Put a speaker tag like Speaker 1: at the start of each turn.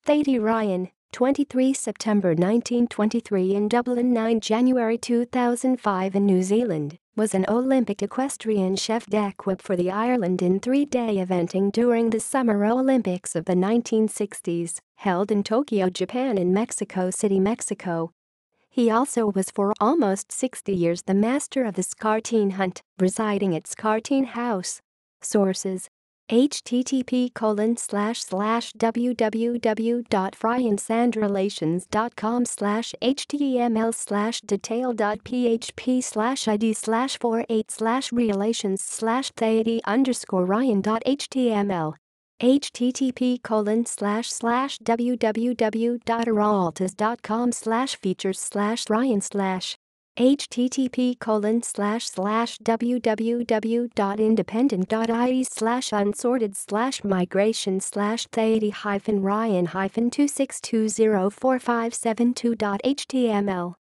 Speaker 1: Thady Ryan, 23 September 1923 in Dublin, 9 January 2005 in New Zealand, was an Olympic equestrian chef d'equipe for the Ireland in three-day eventing during the Summer Olympics of the 1960s, held in Tokyo, Japan and Mexico City, Mexico. He also was for almost 60 years the master of the Scarteen Hunt, residing at Scarteen House. Sources: http://www.ryansandralations.com/html/detail.php/id/48/relations/thady_ryan.html http://www.araltas.com/features/ryan/ http://www.independent.ie/unsorted/migration/thady-ryan-2620457.html